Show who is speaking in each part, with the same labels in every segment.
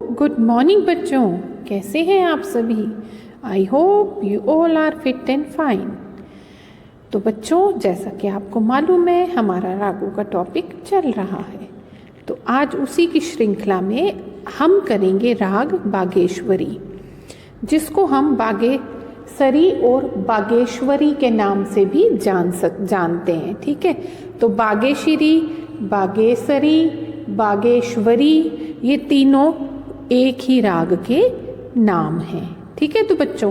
Speaker 1: Good morning बच्चों, कैसे हैं आप सभी। I hope you all are fit and fine. तो बच्चों, जैसा कि आपको मालूम है, हमारा रागों का टॉपिक चल रहा है। तो आज उसी की श्रृंखला में हम करेंगे राग बागेश्वरी, जिसको हम बागेसरी और बागेश्वरी के नाम से भी जानते हैं। ठीक है, तो बागेश्वरी, बागेसरी, बागेश्वरी, ये तीनों एक ही राग के नाम हैं। ठीक है, तो बच्चों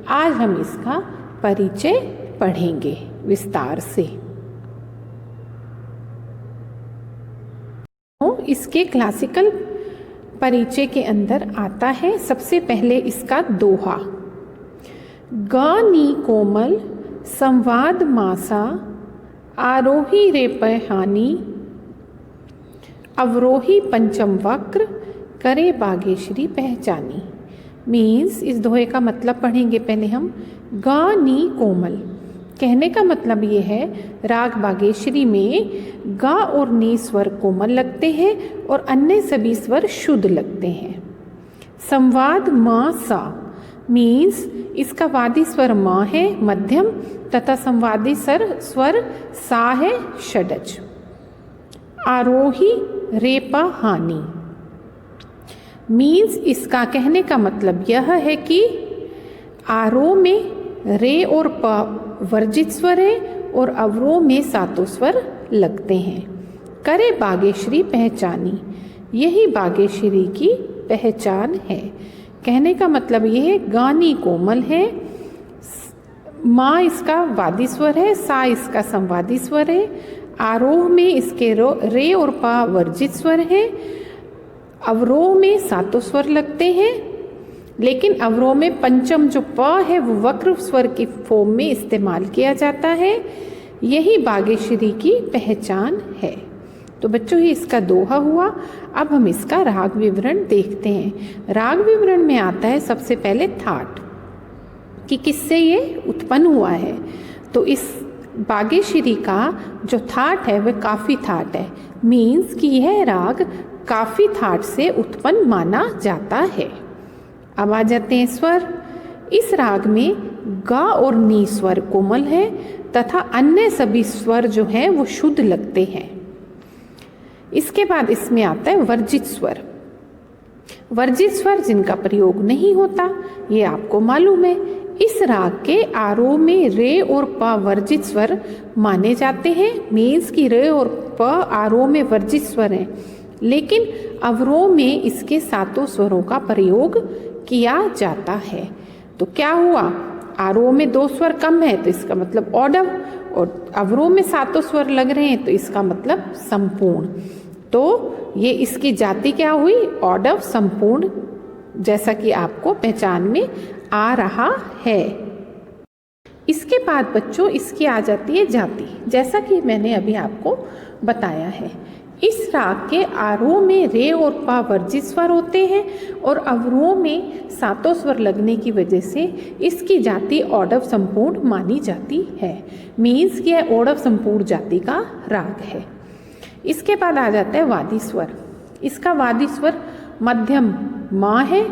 Speaker 1: आज हम इसका परिचय पढ़ेंगे विस्तार से। तो इसके क्लासिकल परिचय के अंदर आता है सबसे पहले इसका दोहा। ग नी कोमल संवाद मासा, आरोही रे पहानी, अवरोही पंचम वक्र, करे बागेश्वरी पहचानी। मीन्स इस दोहे का मतलब पढ़ेंगे पहले हम। ग नी कोमल कहने का मतलब ये है, राग बागेश्वरी में ग और नी स्वर कोमल लगते हैं और अन्य सभी स्वर शुद्ध लगते हैं। संवाद म सा मीन्स इसका वादी स्वर म है मध्यम, तथा संवादी स्वर सा है षडज। आरोही रेपा हानि मीन्स इसका कहने का मतलब यह है कि आरोह में रे और प वर्जित स्वर है और अवरोह में सातों स्वर लगते हैं। करे बागेश्वरी पहचानी, यही बागेश्वरी की पहचान है। कहने का मतलब यह है, गानी कोमल है, माँ इसका वादी स्वर है, सा इसका संवादी स्वर है, आरोह में इसके रे और पा वर्जित स्वर है, अवरोह में सातों स्वर लगते हैं, लेकिन अवरोह में पंचम जो प है वो वक्र स्वर की फॉर्म में इस्तेमाल किया जाता है। यही बागेश्वरी की पहचान है। तो बच्चों, ये इसका दोहा हुआ। अब हम इसका राग विवरण देखते हैं। राग विवरण में आता है सबसे पहले थाट, कि किससे ये उत्पन्न हुआ है। तो इस बागेश्वरी का जो थाट है वह काफी थाट है। मीन्स कि यह राग काफी थाट से उत्पन्न माना जाता है। अब आ जाते हैं स्वर। इस राग में ग और नी स्वर कोमल है तथा अन्य सभी स्वर जो हैं वो शुद्ध लगते हैं। इसके बाद इसमें आता है वर्जित स्वर। वर्जित स्वर जिनका प्रयोग नहीं होता, ये आपको मालूम है। इस राग के आरोह में रे और प वर्जित स्वर माने जाते हैं। मीन्स की रे और प आरोह में वर्जित स्वर हैं, लेकिन अवरोह में इसके सातों स्वरों का प्रयोग किया जाता है। तो क्या हुआ, आरोह में दो स्वर कम है तो इसका मतलब ऑडव, और अवरोह में सातों स्वर लग रहे हैं तो इसका मतलब संपूर्ण। तो ये इसकी जाति क्या हुई, ऑडव संपूर्ण, जैसा कि आपको पहचान में आ रहा है। इसके बाद बच्चों इसकी आ जाती है जाति, जैसा कि मैंने अभी आपको बताया है। इस राग के आरोह में रे और पा वर्जित स्वर होते हैं और अवरोह में सातों स्वर लगने की वजह से इसकी जाति औडव संपूर्ण मानी जाती है। मीन्स कि यह औडव संपूर्ण जाति का राग है। इसके बाद आ जाता है वादी स्वर। इसका वादी स्वर मध्यम मा है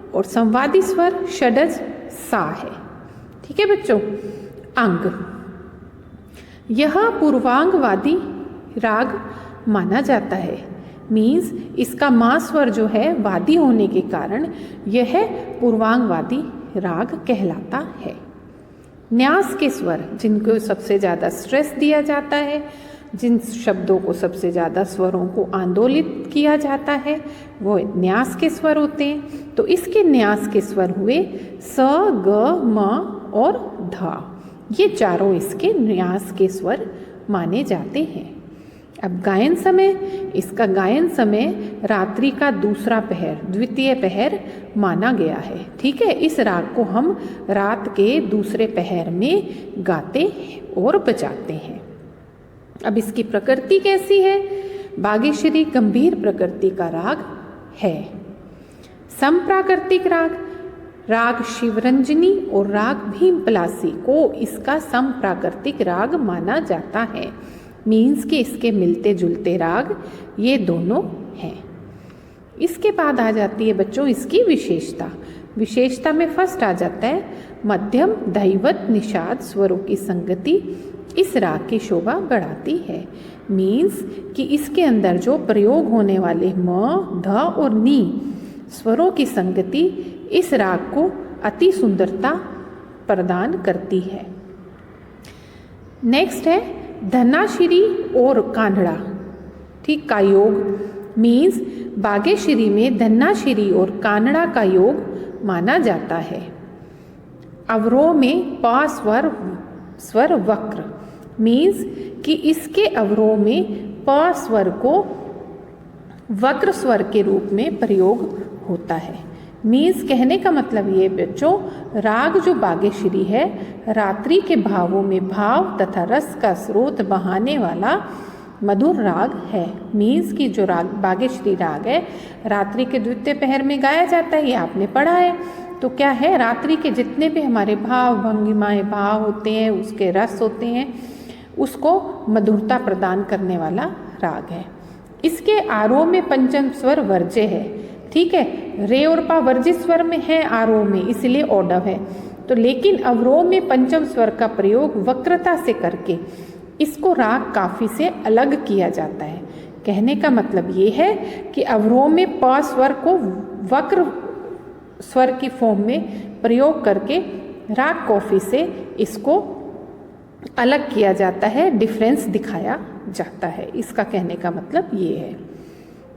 Speaker 1: और संवादी स्वर षडज सा है। ठीक है बच्चों। अंग, यह पूर्वांगवादी राग माना जाता है। मीन्स इसका मा स्वर जो है वादी होने के कारण यह पूर्वांगवादी राग कहलाता है। न्यास के स्वर, जिनको सबसे ज़्यादा स्ट्रेस दिया जाता है, जिन शब्दों को सबसे ज़्यादा स्वरों को आंदोलित किया जाता है, वो न्यास के स्वर होते हैं। तो इसके न्यास के स्वर हुए स, ग, म और ध। ये चारों इसके न्यास के स्वर माने जाते हैं। अब गायन समय, इसका गायन समय रात्रि का दूसरा पहर, द्वितीय पहर माना गया है। ठीक है, इस राग को हम रात के दूसरे पहर में गाते और बजाते हैं। अब इसकी प्रकृति कैसी है। बागेश्वरी गंभीर प्रकृति का राग है। समप्राकृतिक राग, राग शिवरंजनी और राग भीमपलासी को इसका समप्राकृतिक राग माना जाता है। मीन्स कि इसके मिलते जुलते राग ये दोनों हैं। इसके बाद आ जाती है बच्चों इसकी विशेषता। विशेषता में फर्स्ट आ जाता है मध्यम दैवत निषाद स्वरों की संगति इस राग की शोभा बढ़ाती है। मीन्स कि इसके अंदर जो प्रयोग होने वाले म, ध और नी स्वरों की संगति इस राग को अति सुंदरता प्रदान करती है। नेक्स्ट है धनाश्री और कान्हड़ा, ठीक, का योग। मीन्स बागेश्वरी में धनाश्री और कान्हड़ा का योग माना जाता है। अवरोह में प स्वर वक्र, मीन्स कि इसके अवरोह में प स्वर को वक्र स्वर के रूप में प्रयोग होता है। मीन्स कहने का मतलब ये बच्चों, राग जो बागेश्वरी है रात्रि के भावों में भाव तथा रस का स्रोत बहाने वाला मधुर राग है। मीन्स कि जो राग बागेश्वरी राग है रात्रि के द्वितीय पहर में गाया जाता है, ये आपने पढ़ा है। तो क्या है, रात्रि के जितने भी हमारे भाव भंगिमाएँ भाव होते हैं, उसके रस होते हैं, उसको मधुरता प्रदान करने वाला राग है। इसके आरोह में पंचम स्वर वर्ज्य है, ठीक है, रे और पा वर्जित स्वर में है आरोह में, इसलिए ओडव है। तो लेकिन अवरोह में पंचम स्वर का प्रयोग वक्रता से करके इसको राग काफी से अलग किया जाता है। कहने का मतलब ये है कि अवरोह में प स्वर को वक्र स्वर की फॉर्म में प्रयोग करके राग कॉफी से इसको अलग किया जाता है, डिफरेंस दिखाया जाता है। इसका कहने का मतलब ये है।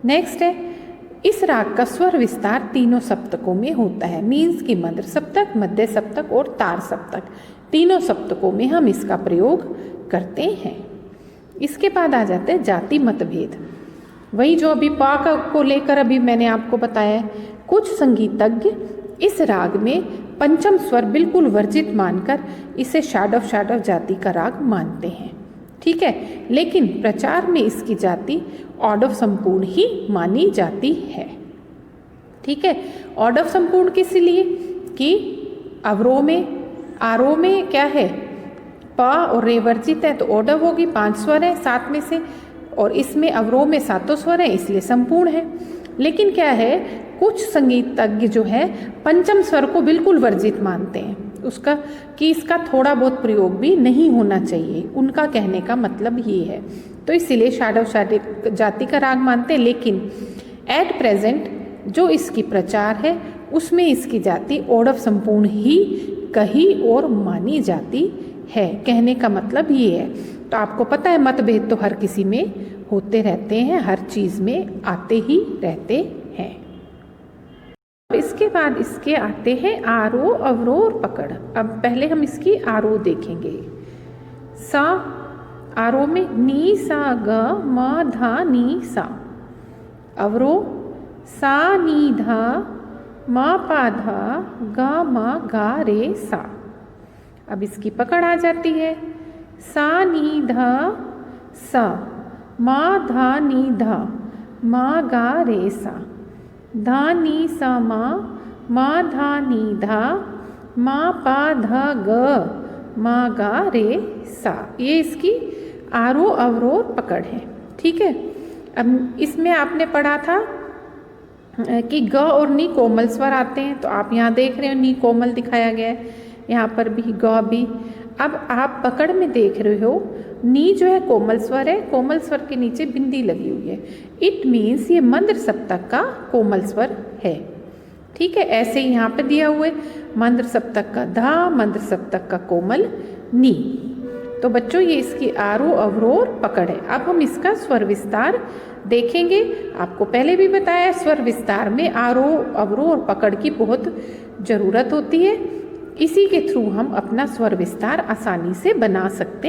Speaker 1: नेक्स्ट है, इस राग का स्वर विस्तार तीनों सप्तकों में होता है। मीन्स कि मध्य सप्तक, मध्य सप्तक और तार सप्तक, तीनों सप्तकों में हम इसका प्रयोग करते हैं। इसके बाद आ जाते हैं जाति मतभेद। वही जो अभी पा को लेकर अभी मैंने आपको बताया है। कुछ संगीतज्ञ इस राग में पंचम स्वर बिल्कुल वर्जित मानकर इसे शाडव जाति का राग मानते हैं, ठीक है, लेकिन प्रचार में इसकी जाति ऑडव संपूर्ण ही मानी जाती है। ठीक है, ऑडव संपूर्ण किस लिए कि अवरोह में आरोह में क्या है, प और रे वर्जित है तो ऑडव होगी, 5 स्वर है 7 में से, और इसमें अवरोह में 7 स्वर है इसलिए संपूर्ण है। लेकिन क्या है, कुछ संगीतज्ञ जो है पंचम स्वर को बिल्कुल वर्जित मानते हैं, उसका कि इसका थोड़ा बहुत प्रयोग भी नहीं होना चाहिए, उनका कहने का मतलब ये है। तो इसीलिए शाडव जाति का राग मानते हैं। लेकिन एट प्रेजेंट जो इसकी प्रचार है उसमें इसकी जाति ओडव संपूर्ण ही कही और मानी जाती है। कहने का मतलब ये है। तो आपको पता है मतभेद तो हर किसी में होते रहते हैं, हर चीज़ में आते ही रहते हैं। इसके बाद इसके आते हैं आरोह, अवरोह और पकड़। अब पहले हम इसकी आरोह देखेंगे। सा आरोह में नी सा ग म धा नी सा। अवरोह सा नी धा म पा धा ग म गा रे सा। अब इसकी पकड़ आ जाती है सा नी धा सा म धा नी धा म गा रे सा, धा नी सा म धा नी धा म पा धा ग म गा रे सा। ये इसकी आरोह अवरोह पकड़ है। ठीक है, अब इसमें आपने पढ़ा था कि ग और नी कोमल स्वर आते हैं, तो आप यहाँ देख रहे हो नी कोमल दिखाया गया है, यहाँ पर भी ग भी। अब आप पकड़ में देख रहे हो नी जो है कोमल स्वर है, कोमल स्वर के नीचे बिंदी लगी हुई है। इट मीन्स ये मंद्र सप्तक का कोमल स्वर है। ठीक है, ऐसे ही यहाँ पे दिया हुआ है मंद्र सप्तक का धा, मंद्र सप्तक का कोमल नी। तो बच्चों ये इसकी आरोह अवरोह पकड़ है। अब हम इसका स्वर विस्तार देखेंगे। आपको पहले भी बताया स्वर विस्तार में आरोह अवरोह और पकड़ की बहुत ज़रूरत होती है। इसी के थ्रू हम अपना स्वर विस्तार आसानी से बना सकते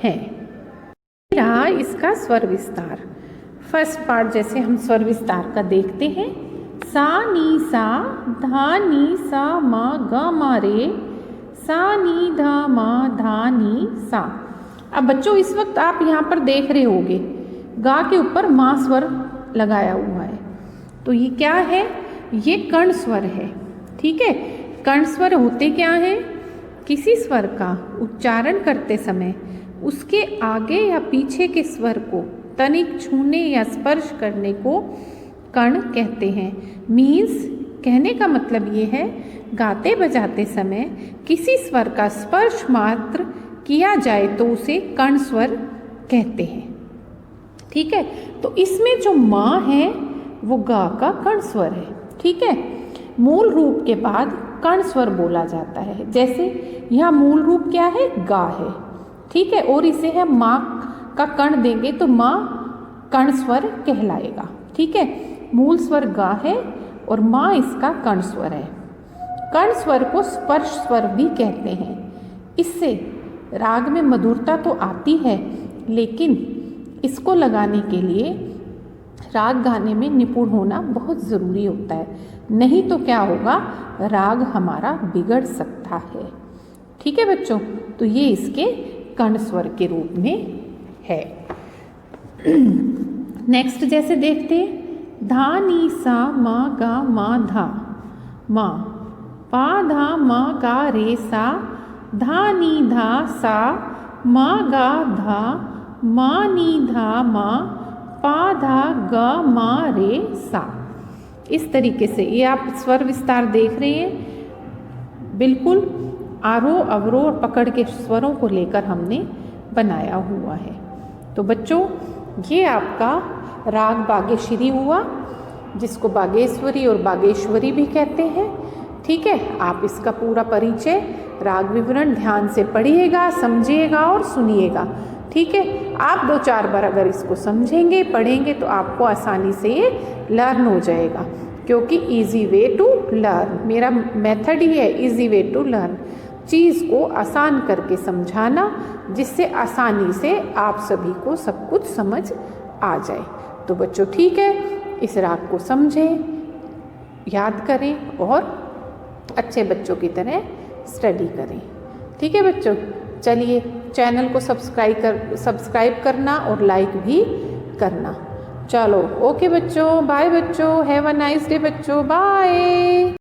Speaker 1: हैं। रहा इसका स्वर विस्तार। फर्स्ट पार्ट जैसे हम स्वर विस्तार का देखते हैं, सा नी सा धा नी सा म ग म रे सा नी धा म धा नी सा। अब बच्चों इस वक्त आप यहाँ पर देख रहे होंगे गा के ऊपर मा स्वर लगाया हुआ है, तो ये क्या है, ये कर्ण स्वर है। ठीक है, कर्ण स्वर होते क्या हैं, किसी स्वर का उच्चारण करते समय उसके आगे या पीछे के स्वर को तनिक छूने या स्पर्श करने को कण कहते हैं। मीन्स कहने का मतलब ये है गाते बजाते समय किसी स्वर का स्पर्श मात्र किया जाए तो उसे कण स्वर कहते हैं। ठीक है, तो इसमें जो माँ है वो गा का कण स्वर है। ठीक है, मूल रूप के बाद कण स्वर बोला जाता है। जैसे यहाँ मूल रूप क्या है, गा है। ठीक है, और इसे हम माँ का कण देंगे तो माँ कण स्वर कहलाएगा। ठीक है, मूल स्वर गा है और माँ इसका कण स्वर है। कण स्वर को स्पर्श स्वर भी कहते हैं। इससे राग में मधुरता तो आती है, लेकिन इसको लगाने के लिए राग गाने में निपुण होना बहुत ज़रूरी होता है, नहीं तो क्या होगा, राग हमारा बिगड़ सकता है। ठीक है बच्चों, तो ये इसके कण स्वर के रूप में है। नेक्स्ट जैसे देखते हैं, धा नी सा मा गा मा धा, मा पा धा मा गा रे सा, धा नी धा सा मा गा धा, मा नी धा मा, पा धा गा मा रे सा। इस तरीके से ये आप स्वर विस्तार देख रहे हैं, बिल्कुल आरोह अवरोह और पकड़ के स्वरों को लेकर हमने बनाया हुआ है। तो बच्चों, ये आपका राग बागेश्वरी हुआ, जिसको बागेश्वरी और बागेश्वरी भी कहते हैं। ठीक है, आप इसका पूरा परिचय, राग विवरण ध्यान से पढ़िएगा, समझिएगा और सुनिएगा। ठीक है, आप 2-4 बार अगर इसको समझेंगे, पढ़ेंगे तो आपको आसानी से ये लर्न हो जाएगा, क्योंकि इजी वे टू लर्न मेरा मेथड ही है। इजी वे टू लर्न, चीज़ को आसान करके समझाना, जिससे आसानी से आप सभी को सब कुछ समझ आ जाए। तो बच्चों ठीक है, इस राग को समझें, याद करें और अच्छे बच्चों की तरह स्टडी करें। ठीक है बच्चों, चलिए चैनल को सब्सक्राइब करना और लाइक भी करना। चलो ओके बच्चों, बाय बच्चों, हैव अ नाइस डे बच्चों, बाय।